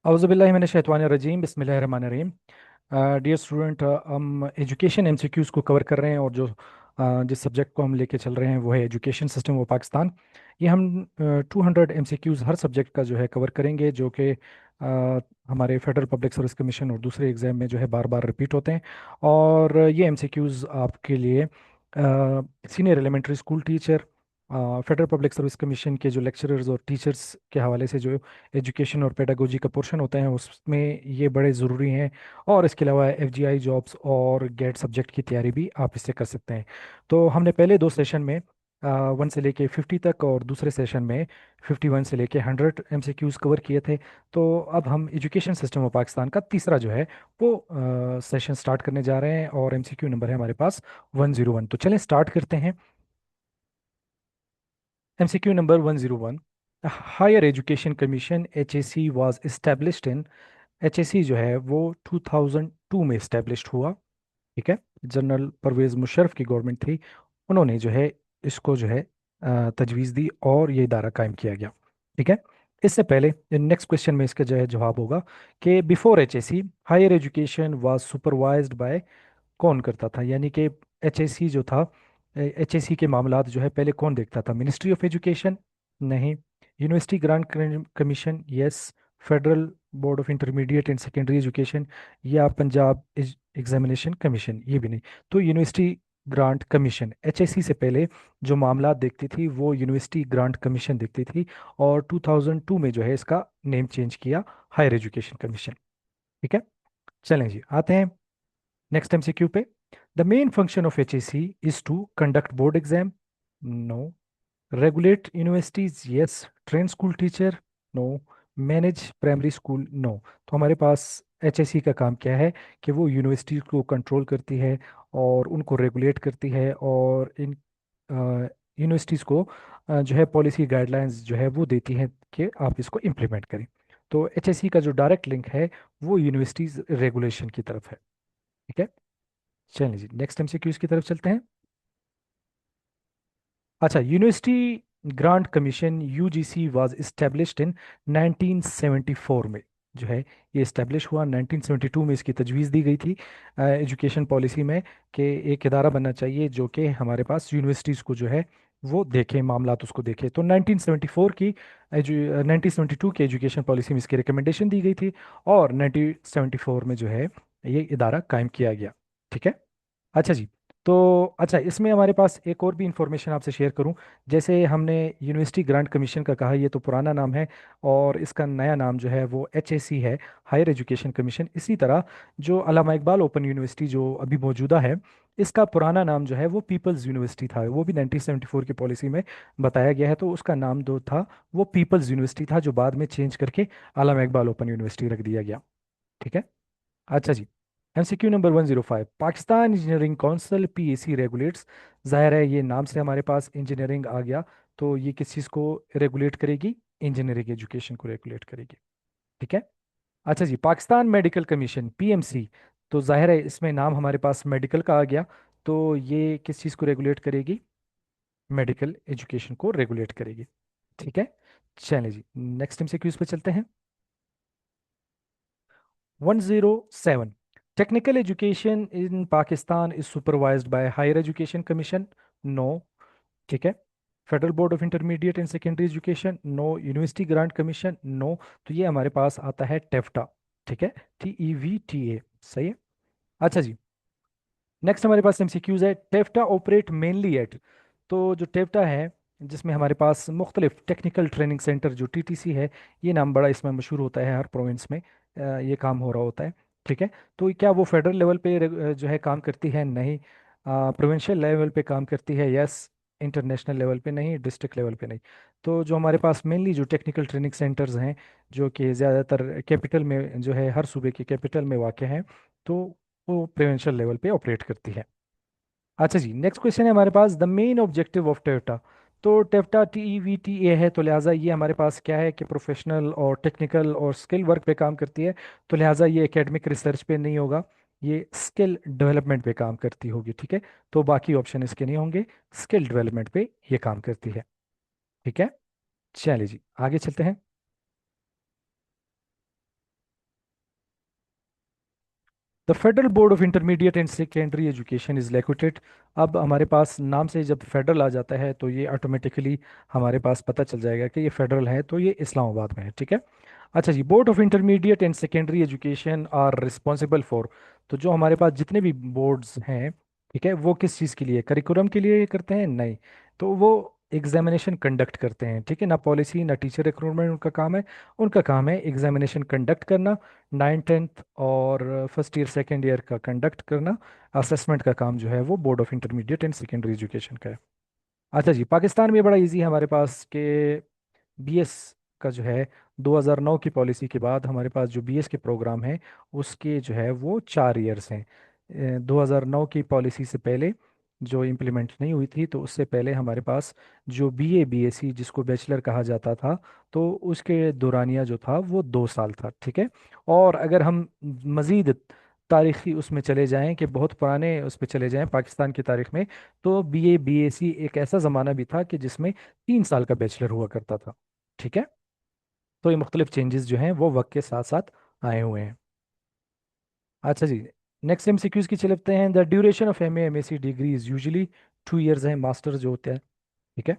औज़ुबिल्लाहिमिनश्शैतानिर्रजीम बिस्मिल्लाहिर्रहमानिर्रहीम। Dear student, हम education MCQs को कवर कर रहे हैं, और जो जिस सब्जेक्ट को हम लेके चल रहे हैं वो है एजुकेशन सिस्टम ऑफ पाकिस्तान। ये हम 200 एमसीक्यूज़ हर सब्जेक्ट का जो है कवर करेंगे, जो कि हमारे फेडरल पब्लिक सर्विस कमीशन और दूसरे एग्ज़ाम में जो है बार बार रिपीट होते हैं। और ये एमसीक्यूज़ आपके लिए senior elementary school teacher, federal public service commission के जो लेक्चरर्स और टीचर्स के हवाले से जो एजुकेशन और पेडागोजी का पोर्शन होता है उसमें ये बड़े ज़रूरी हैं। और इसके अलावा एफजीआई जॉब्स और गेट सब्जेक्ट की तैयारी भी आप इससे कर सकते हैं। तो हमने पहले दो सेशन में 1 से लेके 50 तक, और दूसरे सेशन में 51 से लेके 100 एमसीक्यूज़ कवर किए थे। तो अब हम एजुकेशन सिस्टम ऑफ पाकिस्तान का तीसरा जो है वो सेशन स्टार्ट करने जा रहे हैं, और एमसीक्यू नंबर है हमारे पास 101। तो चलें स्टार्ट करते हैं। MCQ number 101। Higher education commission HAC was established in. HAC जो है वो 2002 में इस्टेब्लिश्ड हुआ। ठीक है। जनरल परवेज़ मुशर्रफ की गवर्नमेंट थी, उन्होंने जो है इसको जो है तजवीज़ दी और ये इदारा कायम किया गया। ठीक है। इससे पहले नेक्स्ट क्वेश्चन में इसका जो है जवाब होगा कि before HAC higher education was supervised by. कौन करता था, यानी कि HAC जो था, HAC के मामलात जो है पहले कौन देखता था? Ministry of education? नहीं। University grant commission? Yes. Federal board of intermediate and secondary education? या पंजाब एग्जामिनेशन कमीशन? ये भी नहीं। तो यूनिवर्सिटी ग्रांट कमीशन HAC से पहले जो मामलात देखती थी वो यूनिवर्सिटी ग्रांट कमीशन देखती थी, और 2002 में जो है इसका नेम चेंज किया हायर एजुकेशन कमीशन। ठीक है। चलें जी, आते हैं नेक्स्ट MCQ पे। The main function of HAC is to conduct board exam? No. Regulate universities? Yes. Train school teacher? No. Manage primary school? No. तो हमारे पास HAC का काम क्या है कि वो यूनिवर्सिटी को कंट्रोल करती है और उनको रेगुलेट करती है, और इन यूनिवर्सिटीज़ को जो है पॉलिसी गाइडलाइंस जो है वो देती हैं कि आप इसको इम्प्लीमेंट करें। तो HAC का जो डायरेक्ट लिंक है वो यूनिवर्सिटीज़ रेगुलेशन की तरफ है। ठीक है। चलिए जी, नेक्स्ट MCQs की तरफ चलते हैं। अच्छा, university grant commission UGC was established in 1974 में जो है ये इस्टेब्लिश हुआ। 1972 में इसकी तजवीज़ दी गई थी एजुकेशन पॉलिसी में कि एक इदारा बनना चाहिए जो कि हमारे पास यूनिवर्सिटीज़ को जो है वो देखे, मामलात उसको देखे। तो 1974 की 1972 की एजुकेशन पॉलिसी में इसकी रिकमेंडेशन दी गई थी, और 1974 में जो है ये इदारा कायम किया गया। ठीक है। अच्छा जी। तो अच्छा, इसमें हमारे पास एक और भी इंफॉर्मेशन आपसे शेयर करूं। जैसे हमने यूनिवर्सिटी ग्रांट कमीशन का कहा, ये तो पुराना नाम है, और इसका नया नाम जो है वो HAC है, हायर एजुकेशन कमीशन। इसी तरह जो अल्लामा इकबाल ओपन यूनिवर्सिटी जो अभी मौजूदा है, इसका पुराना नाम जो है वो पीपल्स यूनिवर्सिटी था। वो भी 1974 की पॉलिसी में बताया गया है, तो उसका नाम जो था वो पीपल्स यूनिवर्सिटी था, जो बाद में चेंज करके अल्लामा इकबाल ओपन यूनिवर्सिटी रख दिया गया। ठीक है। अच्छा जी। MCQ number 105। Pakistan engineering council PAC regulates. जाहिर है ये नाम से हमारे पास इंजीनियरिंग आ गया, तो ये किस चीज़ को रेगुलेट करेगी? इंजीनियरिंग एजुकेशन को रेगुलेट करेगी। ठीक है। अच्छा जी, पाकिस्तान मेडिकल कमीशन PMC। तो जाहिर है इसमें नाम हमारे पास मेडिकल का आ गया, तो ये किस चीज़ को रेगुलेट करेगी? मेडिकल एजुकेशन को रेगुलेट करेगी। ठीक है। चलें जी, नेक्स्ट MCQs पे चलते हैं। 107। Technical education in Pakistan is supervised by higher education commission? No. ठीक है। Federal board of intermediate and secondary education? No. University grant commission? No. तो ये हमारे पास आता है टेफ्टा। ठीक है। TEVTA। सही है। अच्छा जी, नेक्स्ट हमारे पास MCQs है। Taffeta operate mainly eight. तो जो टेफ्टा है, जिसमें हमारे पास मुख्तलिफ टेक्निकल ट्रेनिंग सेंटर जो TTC है, ये नाम बड़ा इसमें मशहूर होता है, हर प्रोविंस में ये काम हो रहा होता है। ठीक है। तो क्या वो फेडरल लेवल पे जो है काम करती है? नहीं। प्रोविंशियल लेवल पे काम करती है? यस। इंटरनेशनल लेवल पे नहीं, डिस्ट्रिक्ट लेवल पे नहीं। तो जो हमारे पास मेनली जो टेक्निकल ट्रेनिंग सेंटर्स हैं, जो कि ज़्यादातर कैपिटल में जो है, हर सूबे के कैपिटल में वाक़ हैं, तो वो प्रोविंशियल लेवल पे ऑपरेट करती है। अच्छा जी, नेक्स्ट क्वेश्चन है हमारे पास। The main objective of taffeta. तो टेफ्टा TEVTA है, तो लिहाजा ये हमारे पास क्या है कि प्रोफेशनल और टेक्निकल और स्किल वर्क पे काम करती है। तो लिहाजा ये एकेडमिक रिसर्च पे नहीं होगा, ये स्किल डेवलपमेंट पे काम करती होगी। ठीक है। तो बाकी ऑप्शन इसके नहीं होंगे, स्किल डेवलपमेंट पे ये काम करती है। ठीक है। चलिए जी, आगे चलते हैं। The federal board of intermediate and secondary education is located. अब हमारे पास नाम से जब फेडरल आ जाता है तो ये ऑटोमेटिकली हमारे पास पता चल जाएगा कि ये फेडरल है, तो ये इस्लामाबाद में है, ठीक है। अच्छा जी, board of intermediate and secondary education are responsible for. तो जो हमारे पास जितने भी बोर्ड्स हैं, ठीक है, वो किस चीज़ के लिए, करिकुलम के लिए करते हैं? नहीं। तो वो एग्जामिनेशन कंडक्ट करते हैं, ठीक है ना। पॉलिसी ना टीचर रिक्रूटमेंट उनका काम है। उनका काम है एग्जामिनेशन कंडक्ट करना, 9th 10th और फर्स्ट ईयर सेकेंड ईयर का कंडक्ट करना। असेसमेंट का काम जो है वो board of intermediate and secondary education का है। अच्छा जी, पाकिस्तान में बड़ा इजी है हमारे पास के बीएस का जो है 2009 की पॉलिसी के बाद हमारे पास जो बीएस के प्रोग्राम है उसके जो है वो 4 ईयर्स हैं। 2009 की पॉलिसी से पहले जो इम्प्लीमेंट नहीं हुई थी, तो उससे पहले हमारे पास जो बीए बीएससी जिसको बैचलर कहा जाता था, तो उसके दौरानिया जो था वो 2 साल था, ठीक है। और अगर हम मज़ीद तारीखी उसमें चले जाएं कि बहुत पुराने उस पर चले जाएं पाकिस्तान की तारीख में, तो बीए बीएससी एक ऐसा ज़माना भी था कि जिसमें 3 साल का बैचलर हुआ करता था, ठीक है। तो ये मुख्तलिफ चेंजेस जो हैं वो वक्त के साथ साथ आए हुए हैं। अच्छा जी, नेक्स्ट एमसीक्यूज की चलते हैं। The duration of M MSc degree is usually 2 years है, मास्टर्स जो होते हैं, ठीक है।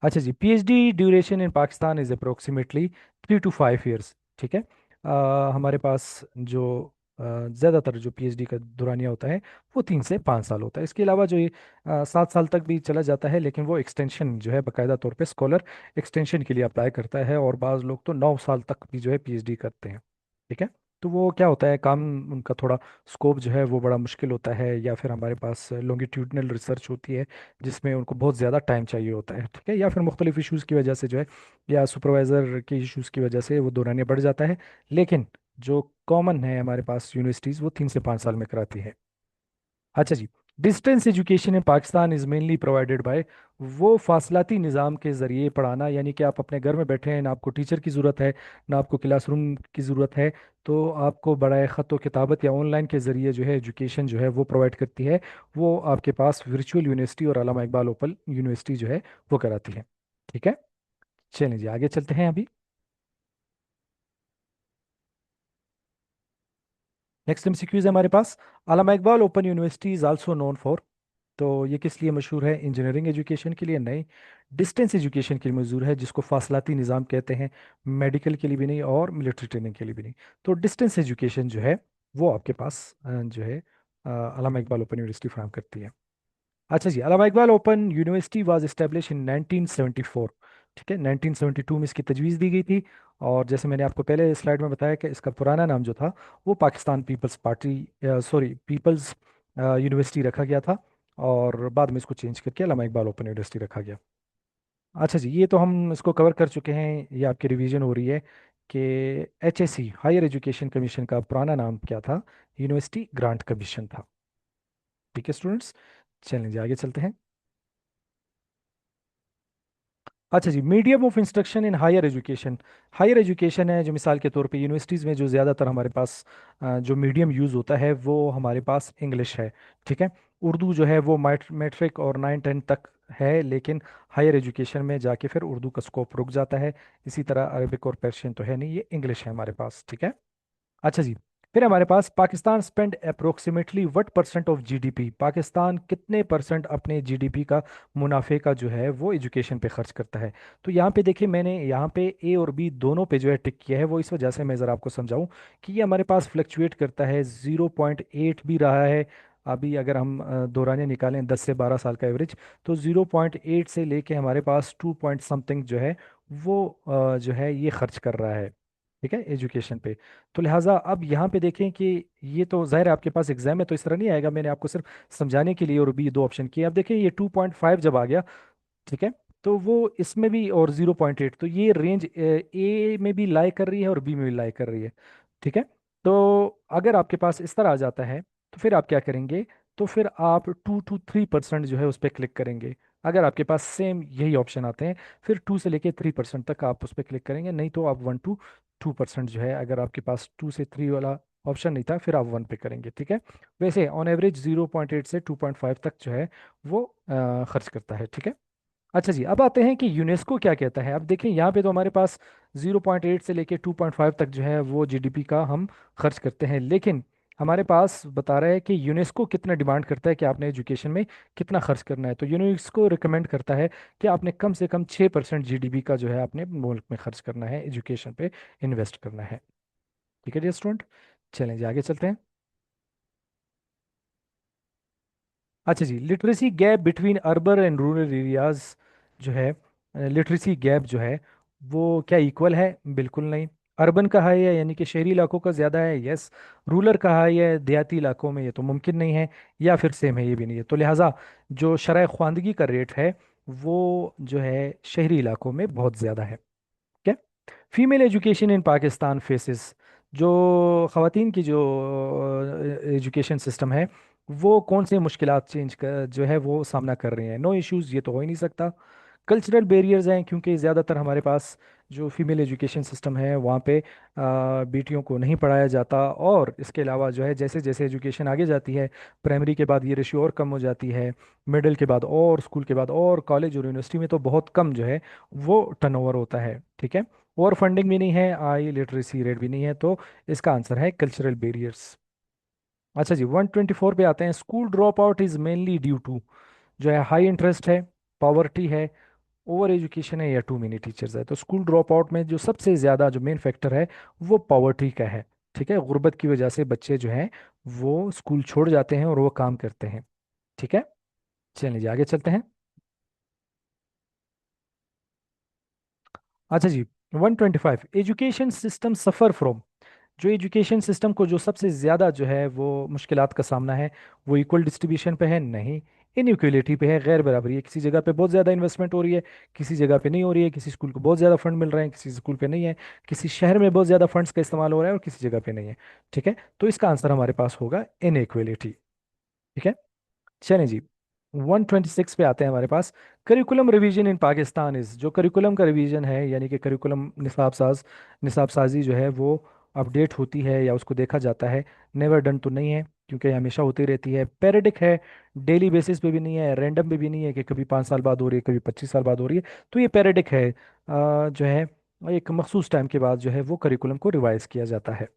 अच्छा जी, PhD duration in Pakistan is approximately 3 to 5 years, ठीक है। हमारे पास जो ज़्यादातर जो पीएचडी का दौरानिया होता है वो 3 से 5 साल होता है। इसके अलावा जो ये 7 साल तक भी चला जाता है, लेकिन वो एक्सटेंशन जो है बाकायदा तौर पे स्कॉलर एक्सटेंशन के लिए अप्लाई करता है, और बाज़ लोग तो 9 साल तक भी जो है पीएचडी करते हैं, ठीक है। तो वो क्या होता है, काम उनका थोड़ा स्कोप जो है वो बड़ा मुश्किल होता है, या फिर हमारे पास लॉन्गिट्यूडनल रिसर्च होती है जिसमें उनको बहुत ज़्यादा टाइम चाहिए होता है, ठीक है, या फिर मुख्तलिफ इश्यूज़ की वजह से जो है, या सुपरवाइज़र के इश्यूज़ की वजह से वो दौरानिया बढ़ जाता है। लेकिन जो कॉमन है हमारे पास यूनिवर्सिटीज़ वो 3 से 5 साल में कराती है। अच्छा जी, distance education in Pakistan is mainly provided by. वो फासलाती निज़ाम के ज़रिए पढ़ाना, यानी कि आप अपने घर में बैठे हैं, ना आपको टीचर की ज़रूरत है ना आपको क्लासरूम की ज़रूरत है, तो आपको बड़ा ख़त व किताबत या ऑनलाइन के ज़रिए जो है एजुकेशन जो है वो प्रोवाइड करती है। वो आपके पास वर्चुअल यूनिवर्सिटी और अल्लामा इकबाल ओपन यूनिवर्सिटी जो है वो कराती है, ठीक है। चलिए जी, आगे चलते हैं अभी। नेक्स्ट एमसीक्यूज है हमारे पास। Allama Iqbal Open University is also known for. तो ये किस लिए मशहूर है? इंजीनियरिंग एजुकेशन के लिए नहीं, डिस्टेंस एजुकेशन के लिए मशहूर है, जिसको फासलाती निज़ाम कहते हैं। मेडिकल के लिए भी नहीं और मिलिट्री ट्रेनिंग के लिए भी नहीं। तो डिस्टेंस एजुकेशन जो है वो आपके पास जो है अल्लामा इकबाल ओपन यूनिवर्सिटी फ्राहम करती है। अच्छा जी, Allama Iqbal Open University was establish in 1974, ठीक है। 1972 में इसकी तजवीज़ दी गई थी। और जैसे मैंने आपको पहले स्लाइड में बताया कि इसका पुराना नाम जो था वो Pakistan peoples party, sorry peoples university रखा गया था, और बाद में इसको चेंज करके अल्लामा इकबाल ओपन यूनिवर्सिटी रखा गया। अच्छा जी, ये तो हम इसको कवर कर चुके हैं, ये आपकी रिवीजन हो रही है कि एचएससी हायर एजुकेशन कमीशन का पुराना नाम क्या था? यूनिवर्सिटी ग्रांट कमीशन था, ठीक है स्टूडेंट्स। चलें जी, आगे चलते हैं। अच्छा जी, medium of instruction in higher education. Higher education है जो मिसाल के तौर पे यूनिवर्सिटीज़ में जो ज़्यादातर हमारे पास जो मीडियम यूज़ होता है वो हमारे पास इंग्लिश है, ठीक है। उर्दू जो है वो मैट्रिक और 9 10 तक है, लेकिन हायर एजुकेशन में जाके फिर उर्दू का स्कोप रुक जाता है। इसी तरह अरबिक और पर्शियन तो है नहीं, ये इंग्लिश है हमारे पास, ठीक है। अच्छा जी, फिर हमारे पास Pakistan spend approximately what percent of GDP. Pakistan कितने परसेंट अपने जीडीपी का मुनाफे का जो है वो एजुकेशन पे खर्च करता है? तो यहाँ पे देखिए, मैंने यहाँ पे ए और बी दोनों पे जो है टिक किया है, वो इस वजह से मैं ज़रा आपको समझाऊं कि ये हमारे पास फ्लक्चुएट करता है। 0.8 भी रहा है। अभी अगर हम दौरानिया निकालें 10 से 12 साल का एवरेज, तो 0.8 से लेके हमारे पास 2 पॉइंट समथिंग जो है वो जो है ये खर्च कर रहा है, ठीक है, एजुकेशन पे। तो लिहाजा अब यहाँ पे देखें कि ये तो जाहिर है आपके पास एग्जाम है तो इस तरह नहीं आएगा, मैंने आपको सिर्फ समझाने के लिए और भी दो ऑप्शन किए। अब देखें ये 2.5 जब आ गया, ठीक है, तो वो इसमें भी, और 0.8, तो ये रेंज ए में भी लाई कर रही है और बी में भी लाई कर रही है, ठीक है। तो अगर आपके पास इस तरह आ जाता है तो फिर आप क्या करेंगे? तो फिर आप 2 to 3% जो है उस पर क्लिक करेंगे। अगर आपके पास सेम यही ऑप्शन आते हैं, फिर 2 से लेके 3% तक आप उस पर क्लिक करेंगे, नहीं तो आप 1 to 2% जो है, अगर आपके पास 2 से 3 वाला ऑप्शन नहीं था फिर आप 1 पे करेंगे, ठीक है। वैसे ऑन एवरेज 0.8 से 2.5 तक जो है वो खर्च करता है, ठीक है। अच्छा जी, अब आते हैं कि यूनेस्को क्या कहता है। अब देखें यहाँ पे तो हमारे पास 0.8 से लेके 2.5 तक जो है वो जीडीपी का हम खर्च करते हैं, लेकिन हमारे पास बता रहा है कि यूनेस्को कितना डिमांड करता है कि आपने एजुकेशन में कितना खर्च करना है। तो यूनेस्को रिकमेंड करता है कि आपने कम से कम 6% जीडीपी का जो है आपने मुल्क में खर्च करना है, एजुकेशन पे इन्वेस्ट करना है। ठीक है जी स्टूडेंट, चलें जी आगे चलते हैं। अच्छा जी, literacy gap between urban and rural areas जो है, लिटरेसी गैप जो है वो क्या इक्वल है? बिल्कुल नहीं। अर्बन का हाई है यानी कि शहरी इलाकों का ज़्यादा है, यस। रूरल का हाई है देहाती इलाकों में, ये तो मुमकिन नहीं है। या फिर सेम है, ये भी नहीं है। तो लिहाजा जो शरह ख्वानदगी का रेट है वो जो है शहरी इलाकों में बहुत ज़्यादा है। क्या? Female education in Pakistan faces, जो ख़वातीन की जो एजुकेशन सिस्टम है वो कौन से मुश्किलात चेंज कर जो है वो सामना कर रहे हैं? नो इश्यूज़, ये तो हो ही नहीं सकता। कल्चरल बैरियर्स हैं, क्योंकि ज़्यादातर हमारे पास जो फीमेल एजुकेशन सिस्टम है वहाँ पे बेटियों को नहीं पढ़ाया जाता। और इसके अलावा जो है जैसे जैसे एजुकेशन आगे जाती है, प्राइमरी के बाद ये रेशियो और कम हो जाती है, मिडिल के बाद और स्कूल के बाद और कॉलेज और यूनिवर्सिटी में तो बहुत कम जो है वो टर्नओवर होता है। ठीक है, और फंडिंग भी नहीं है, आई लिटरेसी रेट भी नहीं है। तो इसका आंसर है कल्चरल बैरियर्स। अच्छा जी, 124 पे आते हैं। School drop out is mainly due to, जो है हाई इंटरेस्ट है, पॉवर्टी है, ओवर एजुकेशन है, या टू मेनी टीचर्स है। तो स्कूल ड्रॉप आउट में जो सबसे ज़्यादा जो मेन फैक्टर है वो पॉवर्टी का है। ठीक है, गुर्बत की वजह से बच्चे जो हैं वो स्कूल छोड़ जाते हैं और वो काम करते हैं। ठीक है, चलिए जी आगे चलते हैं। अच्छा जी, 125, एजुकेशन सिस्टम सफ़र फ्रॉम, जो एजुकेशन सिस्टम को जो सबसे ज़्यादा जो है वो मुश्किलात का सामना है, वो इक्वल डिस्ट्रीब्यूशन पे है? नहीं। इनइक्वलिटी पे है, गैर बराबरी है। किसी जगह पे बहुत ज़्यादा इन्वेस्टमेंट हो रही है, किसी जगह पे नहीं हो रही है। किसी स्कूल को बहुत ज़्यादा फंड मिल रहे हैं, किसी स्कूल पे नहीं है। किसी शहर में बहुत ज़्यादा फंड्स का इस्तेमाल हो रहा है और किसी जगह पे नहीं है। ठीक है, तो इसका आंसर हमारे पास होगा इनइक्वलिटी। ठीक है, चलें जी, 126 पे आते हैं हमारे पास। Curriculum revision in Pakistan is, जो करिकुलम का रिवीजन है यानी कि करिकुलम निसाब साजी जो है वो अपडेट होती है या उसको देखा जाता है, नेवर डन तो नहीं है क्योंकि ये हमेशा होती रहती है। पेरिडिक है, डेली बेसिस पे भी नहीं है, रैंडम पे भी नहीं है कि कभी 5 साल बाद हो रही है कभी 25 साल बाद हो रही है। तो ये पेरिडिक है, जो है एक मखसूस टाइम के बाद जो है वो करिकुलम को रिवाइज किया जाता है।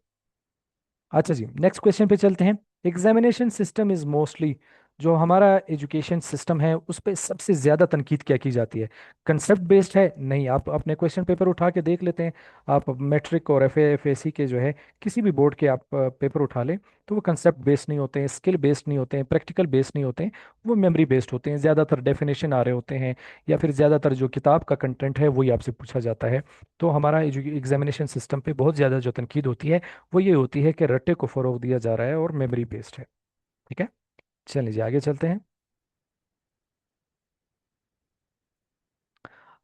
अच्छा जी, नेक्स्ट क्वेश्चन पे चलते हैं। एग्जामिनेशन सिस्टम इज मोस्टली, जो हमारा एजुकेशन सिस्टम है उस पे सबसे ज़्यादा तनकीद क्या की जाती है? कंसेप्ट बेस्ड है? नहीं। आप अपने क्वेश्चन पेपर उठा के देख लेते हैं, आप मैट्रिक और एफ ए सी के जो है किसी भी बोर्ड के आप पेपर उठा लें, तो वो कंसेप्ट बेस्ड नहीं होते हैं, स्किल बेस्ड नहीं होते हैं, प्रैक्टिकल बेस्ड नहीं होते हैं, वो मेमोरी बेस्ड होते हैं। ज़्यादातर डेफिनेशन आ रहे होते हैं या फिर ज़्यादातर जो किताब का कंटेंट है वही आपसे पूछा जाता है। तो हमारा एग्जामिनेशन सिस्टम पे बहुत ज़्यादा जो तनकीद होती है वो ये होती है कि रट्टे को फ़रोग दिया जा रहा है और मेमोरी बेस्ड है। ठीक है, चलिए जी आगे चलते हैं।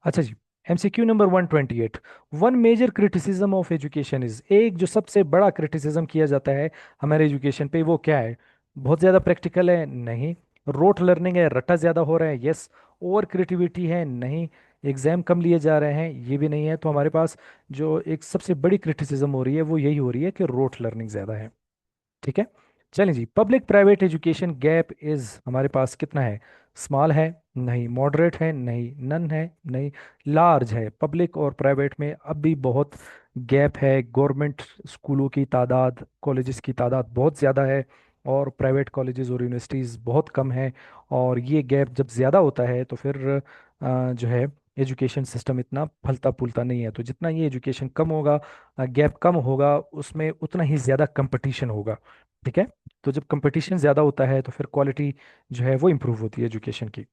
अच्छा जी, MCQ number 128, one major criticism of education is, एक जो सबसे बड़ा क्रिटिसिज्म किया जाता है हमारे एजुकेशन पे वो क्या है? बहुत ज़्यादा प्रैक्टिकल है? नहीं। रोट लर्निंग है, रट्टा ज़्यादा हो रहा है? यस। ओवर क्रिएटिविटी है? नहीं। एग्जाम कम लिए जा रहे हैं? ये भी नहीं है। तो हमारे पास जो एक सबसे बड़ी क्रिटिसिज्म हो रही है वो यही हो रही है कि रोट लर्निंग ज़्यादा है। ठीक है, चलें जी, public private education gap is हमारे पास कितना है? स्मॉल है? नहीं। मॉडरेट है? नहीं। नन है? नहीं। लार्ज है। पब्लिक और प्राइवेट में अब भी बहुत गैप है। गवर्नमेंट स्कूलों की तादाद, कॉलेजेस की तादाद बहुत ज़्यादा है और प्राइवेट कॉलेजेस और यूनिवर्सिटीज़ बहुत कम है। और ये गैप जब ज़्यादा होता है तो फिर जो है एजुकेशन सिस्टम इतना फलता फूलता नहीं है। तो जितना ये एजुकेशन कम होगा, गैप कम होगा, उसमें उतना ही ज़्यादा कंपटीशन होगा। ठीक है, तो जब कंपटीशन ज़्यादा होता है तो फिर क्वालिटी जो है वो इम्प्रूव होती है एजुकेशन की।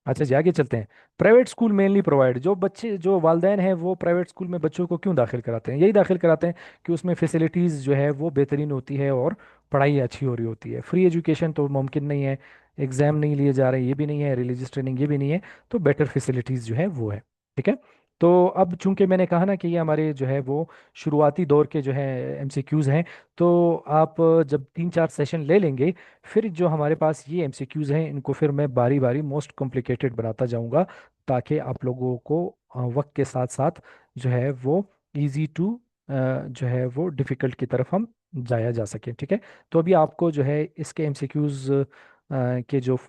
अच्छा जी आगे चलते हैं। प्राइवेट स्कूल मेनली प्रोवाइड, जो बच्चे जो वालदेन हैं वो प्राइवेट स्कूल में बच्चों को क्यों दाखिल कराते हैं? यही दाखिल कराते हैं कि उसमें फैसिलिटीज़ जो है वो बेहतरीन होती है और पढ़ाई अच्छी हो रही होती है। फ्री एजुकेशन तो मुमकिन नहीं है, एग्ज़ाम नहीं लिए जा रहे ये भी नहीं है, रिलीजियस ट्रेनिंग ये भी नहीं है, तो बेटर फैसिलिटीज़ जो है वो है। ठीक है, तो अब चूंकि मैंने कहा ना कि ये हमारे जो है वो शुरुआती दौर के जो है एमसीक्यूज़ हैं, तो आप जब 3 4 सेशन ले लेंगे फिर जो हमारे पास ये एमसीक्यूज़ हैं इनको फिर मैं बारी बारी मोस्ट कॉम्प्लिकेटेड बनाता जाऊंगा, ताकि आप लोगों को वक्त के साथ साथ जो है वो इजी टू जो है वो डिफ़िकल्ट की तरफ हम जाया जा सके। ठीक है, तो अभी आपको जो है इसके एमसीक्यूज़ के जो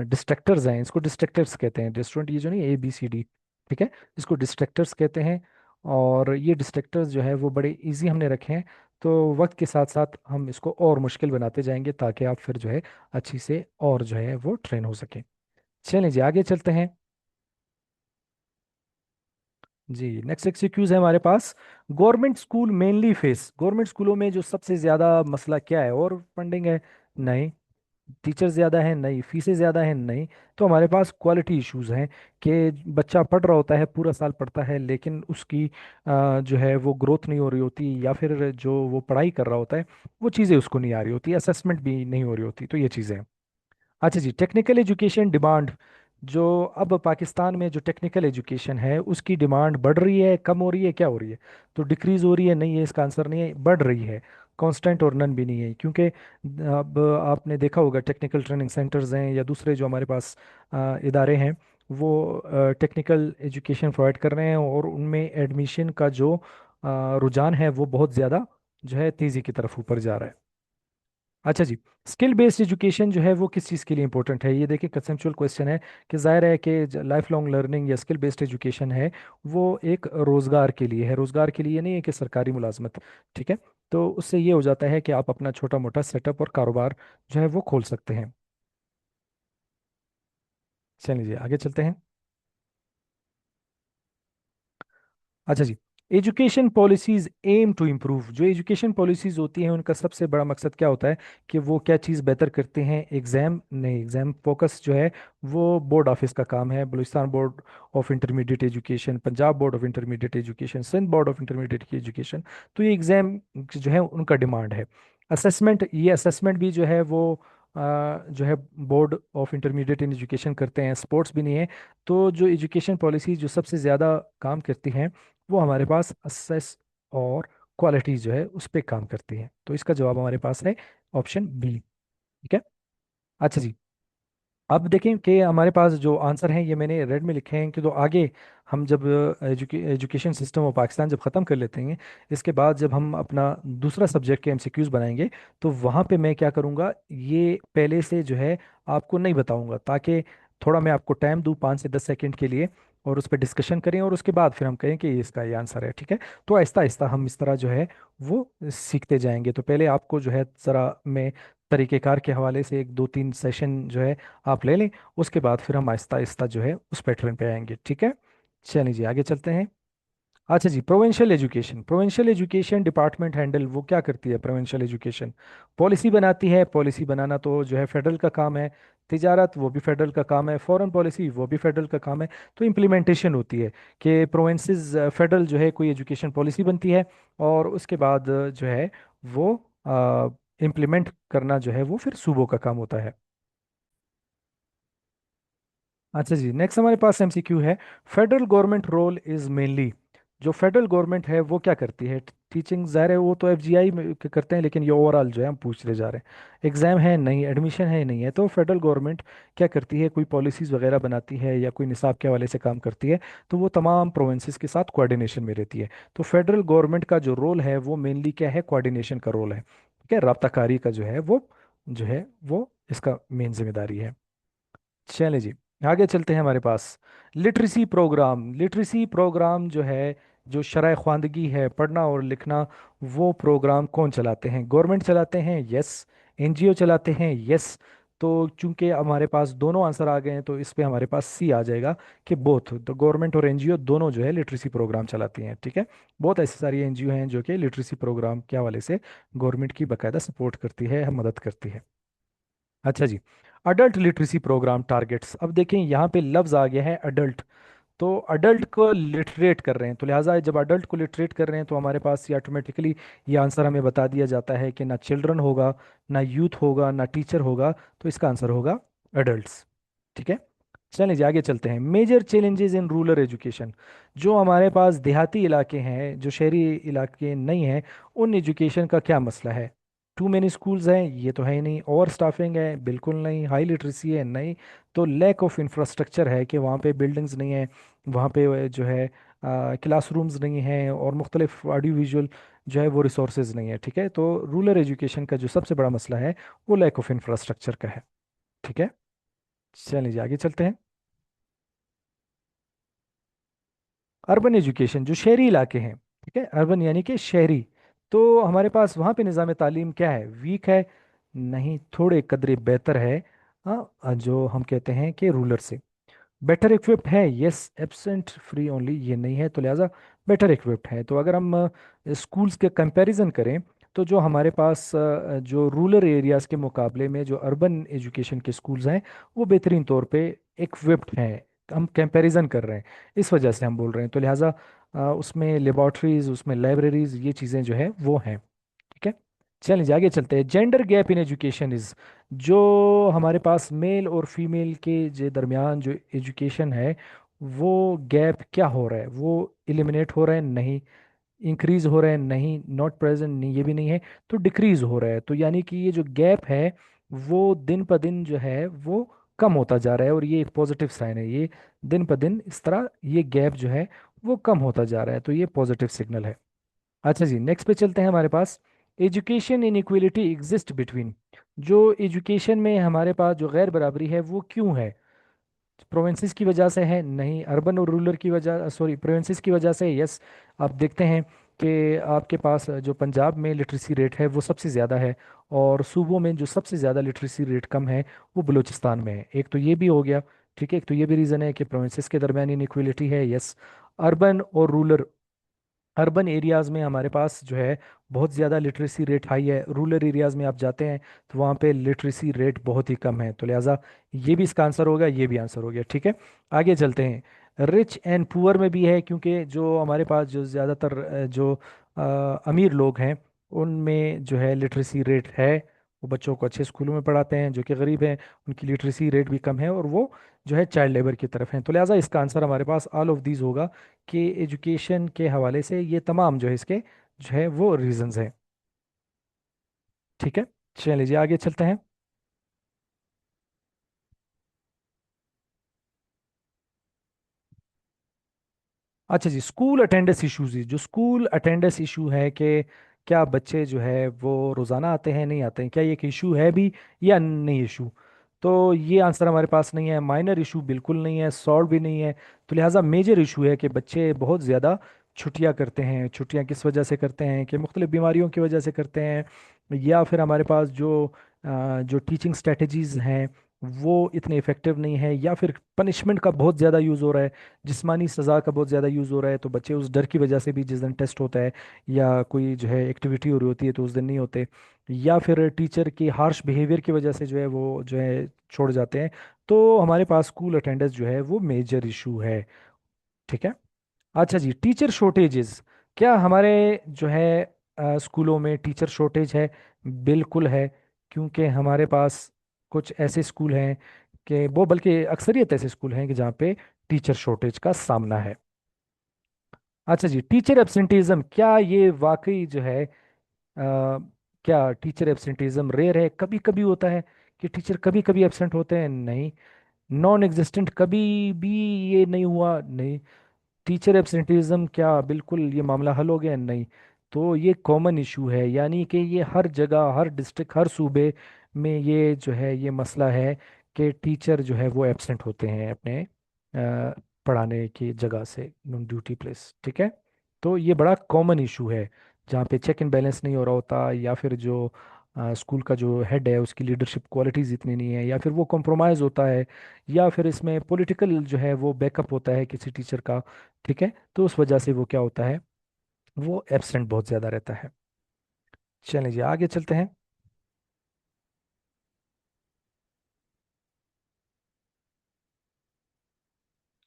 डिस्ट्रक्टर्स हैं, इसको डिस्ट्रक्टर्स कहते हैं रेस्टोरेंट, ये जो नहीं ABCD। ठीक है, इसको डिस्ट्रक्टर्स कहते हैं। और ये डिस्ट्रक्टर्स जो है वो बड़े इजी हमने रखे हैं तो वक्त के साथ साथ हम इसको और मुश्किल बनाते जाएंगे ताकि आप फिर जो है अच्छी से और जो है वो ट्रेन हो सके। चलें जी आगे चलते हैं। जी नेक्स्ट एक्सक्यूज है हमारे पास। गवर्नमेंट स्कूलों में जो सबसे ज़्यादा मसला क्या है? और फंडिंग है? नहीं। टीचर ज़्यादा है? नहीं। फीसें ज़्यादा है? नहीं। तो हमारे पास क्वालिटी इश्यूज हैं कि बच्चा पढ़ रहा होता है, पूरा साल पढ़ता है, लेकिन उसकी जो है वो ग्रोथ नहीं हो रही होती, या फिर जो वो पढ़ाई कर रहा होता है वो चीज़ें उसको नहीं आ रही होती, असेसमेंट भी नहीं हो रही होती। तो ये चीज़ें हैं। अच्छा जी, टेक्निकल एजुकेशन डिमांड। जो अब पाकिस्तान में जो टेक्निकल एजुकेशन है उसकी डिमांड बढ़ रही है, कम हो रही है, क्या हो रही है? तो डिक्रीज हो रही है? नहीं है, इसका आंसर नहीं है, बढ़ रही है। कांस्टेंट और नन भी नहीं है, क्योंकि अब आपने देखा होगा टेक्निकल ट्रेनिंग सेंटर्स हैं या दूसरे जो हमारे पास इदारे हैं, वो टेक्निकल एजुकेशन प्रोवाइड कर रहे हैं, और उनमें एडमिशन का जो रुझान है वो बहुत ज़्यादा जो है तेज़ी की तरफ ऊपर जा रहा है। अच्छा जी, स्किल बेस्ड एजुकेशन जो है वो किस चीज़ के लिए इंपॉर्टेंट है? ये देखिए कंसेप्चुअल क्वेश्चन है कि जाहिर है कि लाइफ लॉन्ग लर्निंग या स्किल बेस्ड एजुकेशन है वो एक रोज़गार के लिए है, रोज़गार के लिए नहीं है कि सरकारी मुलाजमत। ठीक है। तो उससे ये हो जाता है कि आप अपना छोटा मोटा सेटअप और कारोबार जो है वो खोल सकते हैं। चलिए आगे चलते हैं। अच्छा जी, education policies aim to improve. जो एजुकेशन पॉलिसीज होती हैं उनका सबसे बड़ा मकसद क्या होता है कि वो क्या चीज़ बेहतर करते हैं? एग्जाम नहीं, एग्जाम फोकस जो है वो बोर्ड ऑफिस का काम है। Balochistan board of intermediate education, Punjab board of intermediate education, Sindh board of intermediate education. तो ये एग्जाम जो है उनका डिमांड है। असेसमेंट, ये असेसमेंट भी जो है वो जो है board of intermediate in education करते हैं, स्पोर्ट्स भी नहीं है। तो जो एजुकेशन पॉलिसी जो सबसे ज़्यादा काम करती हैं वो हमारे पास असेस और क्वालिटी जो है उस पर काम करती है। तो इसका जवाब हमारे पास है ऑप्शन बी। ठीक है। अच्छा जी, अब देखें कि हमारे पास जो आंसर हैं ये मैंने रेड में लिखे हैं, कि तो आगे हम जब एजुकेशन सिस्टम ऑफ पाकिस्तान जब ख़त्म कर लेते हैं, इसके बाद जब हम अपना दूसरा सब्जेक्ट के एमसीक्यूज बनाएंगे, तो वहाँ पे मैं क्या करूँगा, ये पहले से जो है आपको नहीं बताऊँगा, ताकि थोड़ा मैं आपको टाइम दूँ 5 से 10 सेकंड के लिए, और उस पर डिस्कशन करें, और उसके बाद फिर हम कहें कि ये इसका ये आंसर है। ठीक है। तो आहिस्ता आहिस्ता हम इस तरह जो है वो सीखते जाएंगे। तो पहले आपको जो है ज़रा मैं तरीक़ेकार के हवाले से 1 2 3 सेशन जो है आप ले लें, उसके बाद फिर हम आहिस्ता आहिस्ता जो है उस पैटर्न पे आएंगे। ठीक है। चलिए जी आगे चलते हैं। अच्छा जी, provincial education. Provincial education department handle वो क्या करती है? प्रोविंशियल एजुकेशन पॉलिसी बनाती है। पॉलिसी बनाना तो जो है फेडरल का काम है। तिजारत वो भी फेडरल का काम है। फॉरेन पॉलिसी वो भी फेडरल का काम है। तो इम्प्लीमेंटेशन होती है कि प्रोविंसेस, फेडरल जो है कोई एजुकेशन पॉलिसी बनती है, और उसके बाद जो है वो इम्प्लीमेंट करना जो है वो फिर सूबों का काम होता है। अच्छा जी, नेक्स्ट हमारे पास एमसीक्यू है। Federal government role is mainly. जो फेडरल गवर्नमेंट है वो क्या करती है? टीचिंग ज़ाहिर है वो तो एफजीआई में करते हैं, लेकिन ये ओवरऑल जो है हम पूछते जा रहे हैं। एग्जाम है? नहीं। एडमिशन है? नहीं है। तो फेडरल गवर्नमेंट क्या करती है? कोई पॉलिसीज़ वगैरह बनाती है या कोई निसाब के हवाले से काम करती है, तो वो तमाम प्रोविंसेस के साथ कोऑर्डिनेशन में रहती है। तो फेडरल गवर्नमेंट का जो रोल है वो मेनली क्या है? कोऑर्डिनेशन का रोल है। ठीक है, राब्ताकारी का जो है वो इसका मेन जिम्मेदारी है। चलें जी आगे चलते हैं। हमारे पास लिटरेसी प्रोग्राम जो है, जो शरह ख्वांदगी है, पढ़ना और लिखना, वो प्रोग्राम कौन चलाते हैं? गवर्नमेंट चलाते हैं? यस। एनजीओ चलाते हैं? यस। तो चूंकि हमारे पास दोनों आंसर आ गए हैं, तो इस पे हमारे पास सी आ जाएगा कि बोथ, तो गवर्नमेंट और एनजीओ दोनों जो है लिटरेसी प्रोग्राम चलाती हैं। ठीक है। बहुत ऐसी सारी एनजीओ हैं जो कि लिटरेसी प्रोग्राम के हवाले से गवर्नमेंट की बाकायदा सपोर्ट करती है, मदद करती है। अच्छा जी, अडल्ट लिटरेसी प्रोग्राम टारगेट्स। अब देखें यहाँ पे लफ्ज आ गया है अडल्ट। तो अडल्ट को लिटरेट कर रहे हैं, तो लिहाजा जब अडल्ट को लिटरेट कर रहे हैं तो हमारे पास ये ऑटोमेटिकली ये आंसर हमें बता दिया जाता है कि ना चिल्ड्रन होगा, ना यूथ होगा, ना टीचर होगा। तो इसका आंसर होगा अडल्ट्स। ठीक है। चलिए जी आगे चलते हैं। Major challenges in rural education. जो हमारे पास देहाती इलाके हैं, जो शहरी इलाके नहीं हैं, उन एजुकेशन का क्या मसला है? टू मेनी स्कूल्स हैं? ये तो है ही नहीं। ओवर स्टाफिंग है? बिल्कुल नहीं। हाई लिटरेसी है? नहीं। तो लैक ऑफ इंफ्रास्ट्रक्चर है कि वहाँ पे बिल्डिंग्स नहीं है, वहाँ पे जो है क्लासरूम्स नहीं हैं, और मुख्तलिफ ऑडियो विजुअल जो है वो रिसोर्सेज नहीं है। ठीक है। तो रूरल एजुकेशन का जो सबसे बड़ा मसला है वो लैक ऑफ इंफ्रास्ट्रक्चर का है। ठीक है। चलिए जी आगे चलते हैं। अर्बन एजुकेशन, जो शहरी इलाके हैं, ठीक है, अर्बन यानी कि शहरी, तो हमारे पास वहाँ पे निज़ाम तालीम क्या है, वीक है? नहीं, थोड़े कदरे बेहतर है। हाँ, जो हम कहते हैं कि रूलर से बेटर इक्विप्ड है, यस। एब्सेंट फ्री ओनली ये नहीं है, तो लिहाजा बेटर इक्विप्ड है। तो अगर हम स्कूल्स के कंपैरिजन करें, तो जो हमारे पास जो रूरल एरियाज़ के मुकाबले में जो अर्बन एजुकेशन के स्कूल्स हैं, वो बेहतरीन तौर पे इक्विप्ड हैं। हम कंपैरिजन कर रहे हैं, इस वजह से हम बोल रहे हैं। तो लिहाजा उसमें लेबॉर्ट्रीज, उसमें लाइब्रेरीज, ये चीज़ें जो है वो हैं। ठीक है, चलिए आगे चलते हैं। Gender gap in education is, जो हमारे पास मेल और फीमेल के जो दरमियान जो एजुकेशन है, वो गैप क्या हो रहा है? वो इलिमिनेट हो रहा है? नहीं। इंक्रीज हो रहा है? नहीं। Not present? नहीं, ये भी नहीं है। तो डिक्रीज हो रहा है। तो यानी कि ये जो गैप है, वो दिन प दिन जो है वो कम होता जा रहा है, और ये एक पॉजिटिव साइन है। ये दिन प दिन इस तरह ये गैप जो है वो कम होता जा रहा है, तो ये पॉजिटिव सिग्नल है। अच्छा जी, नेक्स्ट पे चलते हैं। हमारे पास एजुकेशन इनइक्वलिटी एग्जिस्ट बिटवीन, जो एजुकेशन में हमारे पास जो गैर बराबरी है वो क्यों है? प्रोविंसेस की वजह से है? नहीं। अर्बन और रूरल की वजह, सॉरी, प्रोविंसेस की वजह से, यस। आप देखते हैं कि आपके पास जो पंजाब में लिटरेसी रेट है वो सबसे ज़्यादा है, और सूबों में जो सबसे ज़्यादा लिटरेसी रेट कम है वो बलूचिस्तान में है। एक तो ये भी हो गया। ठीक है, एक तो ये भी रीज़न है कि प्रोविंसेस के दरमियान इनइक्वलिटी है, यस। अर्बन और रूरल, अर्बन एरियाज़ में हमारे पास जो है बहुत ज़्यादा लिटरेसी रेट हाई है। रूरल एरियाज़ में आप जाते हैं तो वहाँ पे लिटरेसी रेट बहुत ही कम है। तो लिहाजा ये भी इसका आंसर हो गया, ये भी आंसर हो गया। ठीक है, आगे चलते हैं। रिच एंड पुअर में भी है, क्योंकि जो हमारे पास जो ज़्यादातर जो अमीर लोग हैं, उनमें जो है लिटरेसी रेट है, वो बच्चों को अच्छे स्कूलों में पढ़ाते हैं। जो कि गरीब हैं, उनकी लिटरेसी रेट भी कम है, और वो जो है चाइल्ड लेबर की तरफ हैं। तो लिहाजा इसका आंसर हमारे पास ऑल ऑफ दीज होगा, कि एजुकेशन के हवाले से ये तमाम जो है इसके जो है वो रीजंस हैं। ठीक है, चलिए जी आगे चलते हैं। अच्छा जी, स्कूल अटेंडेंस इश्यूज, जो स्कूल अटेंडेंस इशू है कि क्या बच्चे जो है वो रोज़ाना आते हैं, नहीं आते हैं, क्या ये एक इशू है भी या नहीं इशू? तो ये आंसर हमारे पास नहीं है। माइनर इशू बिल्कुल नहीं है, सॉल्व भी नहीं है। तो लिहाजा मेजर इशू है कि बच्चे बहुत ज़्यादा छुट्टियां करते हैं। छुट्टियां किस वजह से करते हैं? कि मुख्तलिफ बीमारियों की वजह से करते हैं, या फिर हमारे पास जो टीचिंग स्ट्रेटजीज़ हैं वो इतने इफ़ेक्टिव नहीं है, या फिर पनिशमेंट का बहुत ज़्यादा यूज़ हो रहा है, जिस्मानी सज़ा का बहुत ज़्यादा यूज़ हो रहा है। तो बच्चे उस डर की वजह से भी जिस दिन टेस्ट होता है या कोई जो है एक्टिविटी हो रही होती है तो उस दिन नहीं होते, या फिर टीचर की हार्श बिहेवियर की वजह से जो है वो जो है छोड़ जाते हैं। तो हमारे पास स्कूल अटेंडेंस जो है वो मेजर इशू है। ठीक है। अच्छा जी, टीचर शॉर्टेजेस, क्या हमारे जो है स्कूलों में टीचर शॉर्टेज है? बिल्कुल है, क्योंकि हमारे पास कुछ ऐसे स्कूल हैं कि वो, बल्कि अक्सरियत ऐसे स्कूल हैं कि जहाँ पे टीचर शॉर्टेज का सामना है। अच्छा जी, टीचर एब्सेंटेरिज्म, क्या ये वाकई जो है क्या टीचर एब्सेंटेरिज्म रेयर है? कभी कभी होता है कि टीचर कभी कभी एब्सेंट होते हैं? नहीं। नॉन एग्जिस्टेंट कभी भी ये नहीं हुआ? नहीं। टीचर एब्सेंटिज्म, क्या बिल्कुल ये मामला हल हो गया? नहीं। तो ये कॉमन इशू है, यानी कि ये हर जगह, हर डिस्ट्रिक्ट, हर सूबे में ये जो है ये मसला है कि टीचर जो है वो एब्सेंट होते हैं अपने पढ़ाने की जगह से, ड्यूटी प्लेस। ठीक है, तो ये बड़ा कॉमन इशू है, जहाँ पे चेक एंड बैलेंस नहीं हो रहा होता, या फिर जो स्कूल का जो हेड है उसकी लीडरशिप क्वालिटीज़ इतनी नहीं है, या फिर वो कॉम्प्रोमाइज़ होता है, या फिर इसमें पॉलिटिकल जो है वो बैकअप होता है किसी टीचर का। ठीक है, तो उस वजह से वो क्या होता है, वो एब्सेंट बहुत ज़्यादा रहता है। चलिए जी आगे चलते हैं।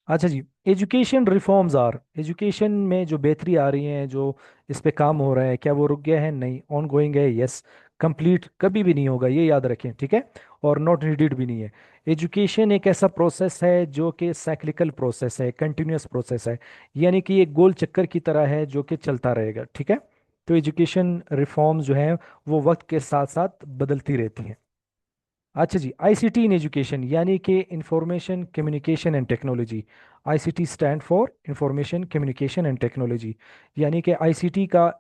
अच्छा जी, एजुकेशन रिफॉर्म्स आर, एजुकेशन में जो बेहतरी आ रही है, जो इस पे काम हो रहा है, क्या वो रुक गया है? नहीं, ऑन गोइंग है, यस। कंप्लीट कभी भी नहीं होगा, ये याद रखें। ठीक है, और नॉट नीडेड भी नहीं है। एजुकेशन एक ऐसा प्रोसेस है जो कि साइक्लिकल प्रोसेस है, कंटिन्यूअस प्रोसेस है, यानी कि एक गोल चक्कर की तरह है जो कि चलता रहेगा। ठीक है, तो एजुकेशन रिफॉर्म्स जो है वो वक्त के साथ साथ बदलती रहती हैं। अच्छा जी, आईसीटी इन एजुकेशन, यानी कि information communication and technology. ICT stand for information communication and technology. यानी कि आईसीटी का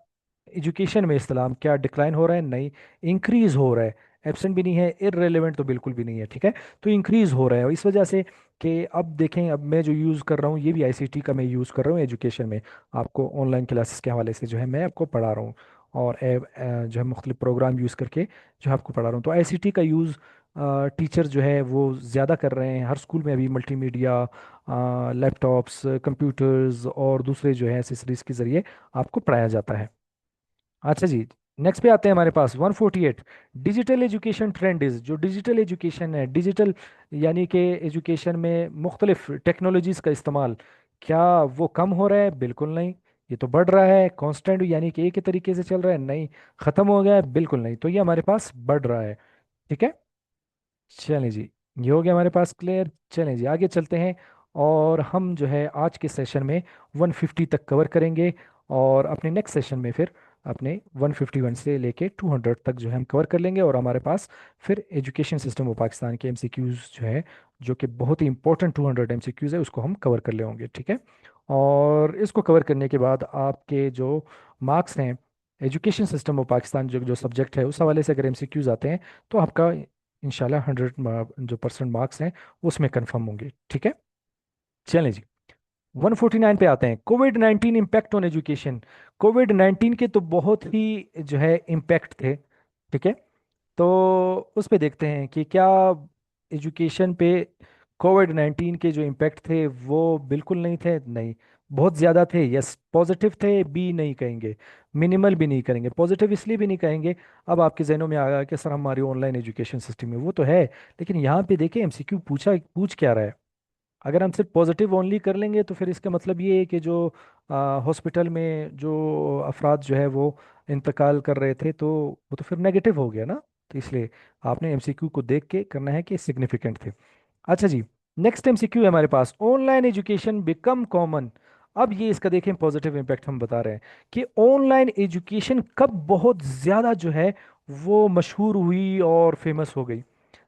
एजुकेशन में इस्तेमाल क्या डिक्लाइन हो रहा है? नहीं, इंक्रीज हो रहा है। एब्सेंट भी नहीं है, इररेलेवेंट तो बिल्कुल भी नहीं है। ठीक है, तो इंक्रीज हो रहा है, और इस वजह से कि अब देखें, अब मैं जो यूज़ कर रहा हूँ ये भी आईसीटी का मैं यूज़ कर रहा हूँ एजुकेशन में। आपको ऑनलाइन क्लासेस के हवाले से जो है मैं आपको पढ़ा रहा हूँ, और जो है मुख्तलिफ प्रोग्राम यूज़ करके जो है आपको पढ़ा रहा हूँ। तो आईसीटी का यूज़ टीचर जो है वो ज़्यादा कर रहे हैं। हर स्कूल में अभी मल्टीमीडिया, लैपटॉप्स, कंप्यूटर्स और दूसरे जो है एसेसरीज के ज़रिए आपको पढ़ाया जाता है। अच्छा जी, नेक्स्ट पे आते हैं हमारे पास 148। डिजिटल एजुकेशन ट्रेंड इज, जो डिजिटल एजुकेशन है, डिजिटल यानी कि एजुकेशन में मुख्तलिफ टेक्नोलॉजीज का इस्तेमाल, क्या वो कम हो रहा है? बिल्कुल नहीं, ये तो बढ़ रहा है। कांस्टेंट यानी कि एक ही तरीके से चल रहा है? नहीं। ख़त्म हो गया है? बिल्कुल नहीं, तो ये हमारे पास बढ़ रहा है। ठीक है, चलें जी, ये हो गया हमारे पास क्लियर। चलें जी, आगे चलते हैं। और हम जो है आज के सेशन में 150 तक कवर करेंगे, और अपने नेक्स्ट सेशन में फिर अपने 151 से लेके 200 तक जो है हम कवर कर लेंगे। और हमारे पास फिर एजुकेशन सिस्टम ऑफ पाकिस्तान के एमसीक्यूज़ जो है, जो कि बहुत ही इंपॉर्टेंट 200 एमसीक्यूज़ है, उसको हम कवर कर ले होंगे। ठीक है, और इसको कवर करने के बाद आपके जो मार्क्स हैं, एजुकेशन सिस्टम ऑफ पाकिस्तान जो जो सब्जेक्ट है उस हवाले से अगर एमसीक्यूज़ आते हैं, तो आपका इंशाल्लाह 100 जो परसेंट मार्क्स हैं उसमें कंफर्म होंगे। ठीक है, चलें जी, 149 पे आते हैं। Covid 19 impact on education. Covid 19 के तो बहुत ही जो है इम्पैक्ट थे। ठीक है, तो उस पे देखते हैं कि क्या एजुकेशन पे कोविड 19 के जो इम्पैक्ट थे वो बिल्कुल नहीं थे? नहीं, बहुत ज़्यादा थे। यस, पॉजिटिव थे भी नहीं कहेंगे, मिनिमल भी नहीं करेंगे, पॉजिटिव इसलिए भी नहीं कहेंगे। अब आपके जहनों में आया कि सर हमारी ऑनलाइन एजुकेशन सिस्टम में वो तो है, लेकिन यहाँ पे देखिए एमसीक्यू पूछ क्या रहा है। अगर हम सिर्फ पॉजिटिव ओनली कर लेंगे तो फिर इसका मतलब ये है कि जो हॉस्पिटल में जो अफराद जो है वो इंतकाल कर रहे थे, तो वो तो फिर नेगेटिव हो गया ना। तो इसलिए आपने एमसीक्यू को देख के करना है कि सिग्निफिकेंट थे। अच्छा जी, नेक्स्ट एमसीक्यू है हमारे पास, ऑनलाइन एजुकेशन बिकम कॉमन। अब ये इसका देखें पॉजिटिव इम्पैक्ट हम बता रहे हैं कि ऑनलाइन एजुकेशन कब बहुत ज़्यादा जो है वो मशहूर हुई और फेमस हो गई।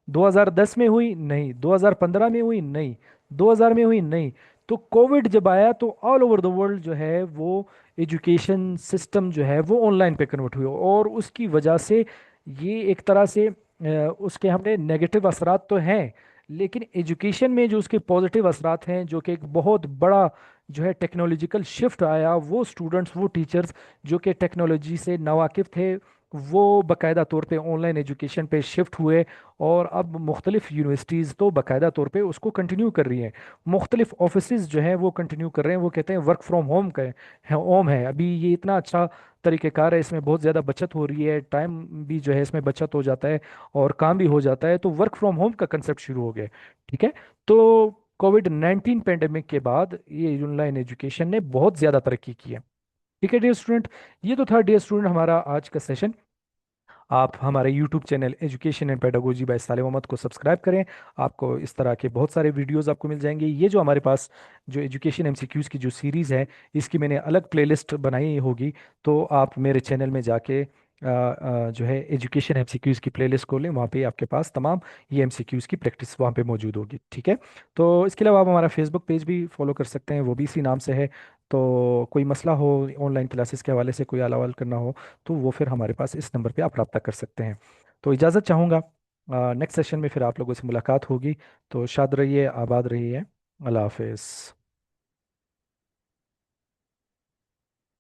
2010 में हुई? नहीं। 2015 में हुई? नहीं। 2000 में हुई? नहीं। तो कोविड जब आया तो ऑल ओवर द वर्ल्ड जो है वो एजुकेशन सिस्टम जो है वो ऑनलाइन पे कन्वर्ट हुई, और उसकी वजह से ये एक तरह से उसके हमने नेगेटिव असरात तो हैं, लेकिन एजुकेशन में जो उसके पॉजिटिव असरात हैं, जो कि एक बहुत बड़ा जो है टेक्नोलॉजिकल शिफ्ट आया, वो स्टूडेंट्स, वो टीचर्स जो कि टेक्नोलॉजी से नावाकिफ़ थे, वो बाकायदा तौर पे ऑनलाइन एजुकेशन पे शिफ्ट हुए। और अब मुख्तलिफ यूनिवर्सिटीज़ तो बाकायदा तौर पे उसको कंटिन्यू कर रही हैं। मुख्तलिफ ऑफिसेज जो हैं वो कंटिन्यू कर रहे हैं, वो कहते हैं वर्क फ्रॉम होम का है, होम है। अभी ये इतना अच्छा तरीक़ेकार है, इसमें बहुत ज़्यादा बचत हो रही है, टाइम भी जो है इसमें बचत हो जाता है और काम भी हो जाता है। तो वर्क फ्रॉम होम का कंसेप्ट शुरू हो गया है। ठीक है, तो कोविड 19 पेंडेमिक के बाद ये ऑनलाइन एजुकेशन ने बहुत ज़्यादा तरक्की की है। ठीक है डियर स्टूडेंट, ये तो था डियर स्टूडेंट हमारा आज का सेशन। आप हमारे YouTube channel education and pedagogy by Salem Ahmed को सब्सक्राइब करें। आपको इस तरह के बहुत सारे वीडियोस आपको मिल जाएंगे। ये जो हमारे पास जो एजुकेशन एमसीक्यूज़ की जो सीरीज़ है, इसकी मैंने अलग प्लेलिस्ट बनाई होगी, तो आप मेरे चैनल में जाके जो है एजुकेशन एमसीक्यूज़ की प्लेलिस्ट खोलें, वहाँ पे आपके पास तमाम ये एमसीक्यूज़ की प्रैक्टिस वहाँ पे मौजूद होगी। ठीक है, तो इसके अलावा आप हमारा फेसबुक पेज भी फॉलो कर सकते हैं, वो भी इसी नाम से है। तो कोई मसला हो ऑनलाइन क्लासेस के हवाले से, कोई अलावल करना हो, तो वो फिर हमारे पास इस नंबर पे आप रब्ता कर सकते हैं। तो इजाज़त चाहूँगा, नेक्स्ट सेशन में फिर आप लोगों से मुलाकात होगी। तो शाद रहिए, आबाद रहिए, अल्लाह हाफिज़।